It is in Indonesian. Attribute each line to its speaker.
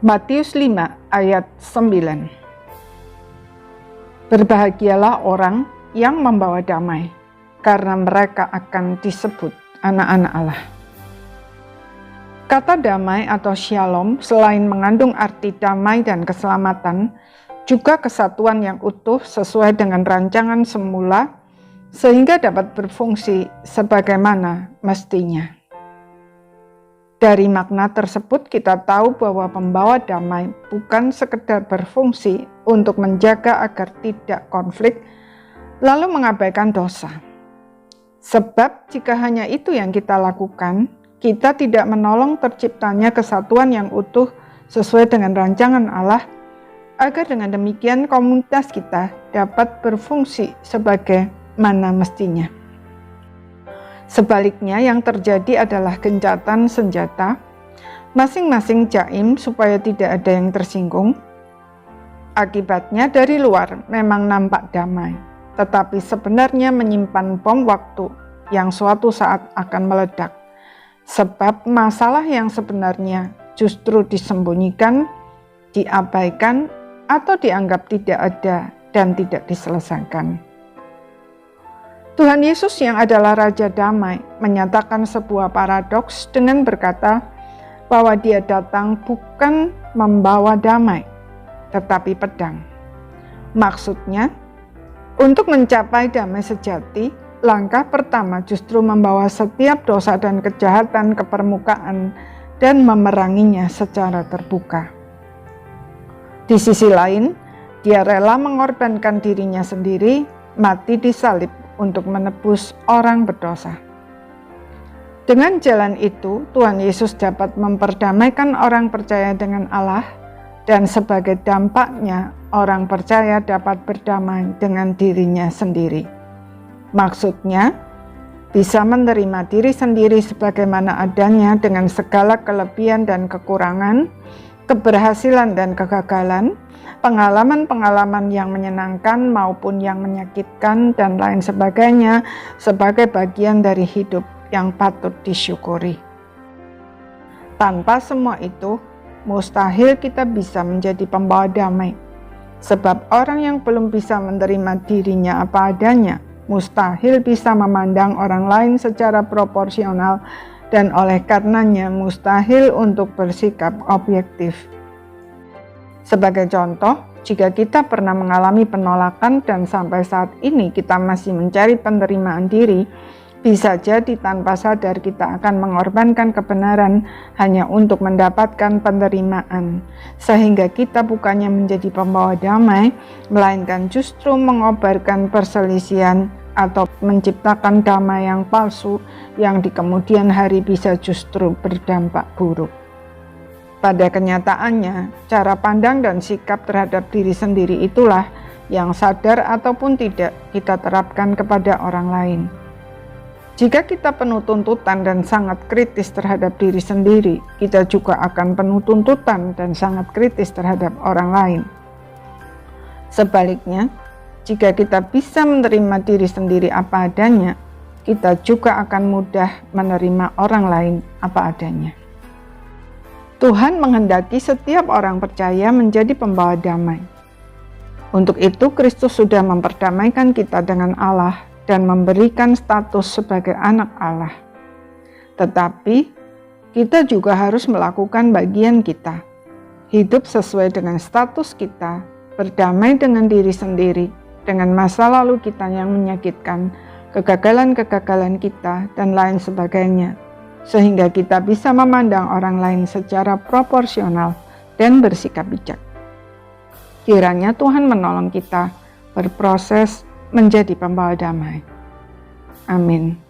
Speaker 1: Matius 5 ayat 9. Berbahagialah orang yang membawa damai, karena mereka akan disebut anak-anak Allah. Kata damai atau shalom selain mengandung arti damai dan keselamatan, juga kesatuan yang utuh sesuai dengan rancangan semula, sehingga dapat berfungsi sebagaimana mestinya. Dari makna tersebut kita tahu bahwa pembawa damai bukan sekedar berfungsi untuk menjaga agar tidak konflik, lalu mengabaikan dosa. Sebab jika hanya itu yang kita lakukan, kita tidak menolong terciptanya kesatuan yang utuh sesuai dengan rancangan Allah, agar dengan demikian komunitas kita dapat berfungsi sebagaimana mestinya. Sebaliknya yang terjadi adalah gencatan senjata, masing-masing jaim supaya tidak ada yang tersinggung. Akibatnya dari luar memang nampak damai, tetapi sebenarnya menyimpan bom waktu yang suatu saat akan meledak. Sebab masalah yang sebenarnya justru disembunyikan, diabaikan, atau dianggap tidak ada dan tidak diselesaikan. Tuhan Yesus yang adalah Raja Damai menyatakan sebuah paradoks dengan berkata bahwa Dia datang bukan membawa damai, tetapi pedang. Maksudnya, untuk mencapai damai sejati, langkah pertama justru membawa setiap dosa dan kejahatan ke permukaan dan memeranginya secara terbuka. Di sisi lain, Dia rela mengorbankan dirinya sendiri, mati di salib untuk menebus orang berdosa. Dengan jalan itu, Tuhan Yesus dapat memperdamaikan orang percaya dengan Allah, dan sebagai dampaknya, orang percaya dapat berdamai dengan dirinya sendiri. Maksudnya, bisa menerima diri sendiri sebagaimana adanya dengan segala kelebihan dan kekurangan, keberhasilan dan kegagalan, pengalaman-pengalaman yang menyenangkan maupun yang menyakitkan dan lain sebagainya sebagai bagian dari hidup yang patut disyukuri. Tanpa semua itu, mustahil kita bisa menjadi pembawa damai. Sebab orang yang belum bisa menerima dirinya apa adanya, mustahil bisa memandang orang lain secara proporsional dan oleh karenanya mustahil untuk bersikap objektif. Sebagai contoh, jika kita pernah mengalami penolakan dan sampai saat ini kita masih mencari penerimaan diri, bisa jadi tanpa sadar kita akan mengorbankan kebenaran hanya untuk mendapatkan penerimaan, sehingga kita bukannya menjadi pembawa damai, melainkan justru mengobarkan perselisihan atau menciptakan damai yang palsu yang di kemudian hari bisa justru berdampak buruk. Pada kenyataannya, cara pandang dan sikap terhadap diri sendiri itulah yang sadar ataupun tidak kita terapkan kepada orang lain. Jika kita penuh tuntutan dan sangat kritis terhadap diri sendiri, kita juga akan penuh tuntutan dan sangat kritis terhadap orang lain. Sebaliknya, jika kita bisa menerima diri sendiri apa adanya, kita juga akan mudah menerima orang lain apa adanya. Tuhan menghendaki setiap orang percaya menjadi pembawa damai. Untuk itu, Kristus sudah memperdamaikan kita dengan Allah dan memberikan status sebagai anak Allah. Tetapi, kita juga harus melakukan bagian kita. Hidup sesuai dengan status kita, berdamai dengan diri sendiri, dengan masa lalu kita yang menyakitkan, kegagalan-kegagalan kita, dan lain sebagainya, sehingga kita bisa memandang orang lain secara proporsional dan bersikap bijak. Kiranya Tuhan menolong kita berproses menjadi pembawa damai. Amin.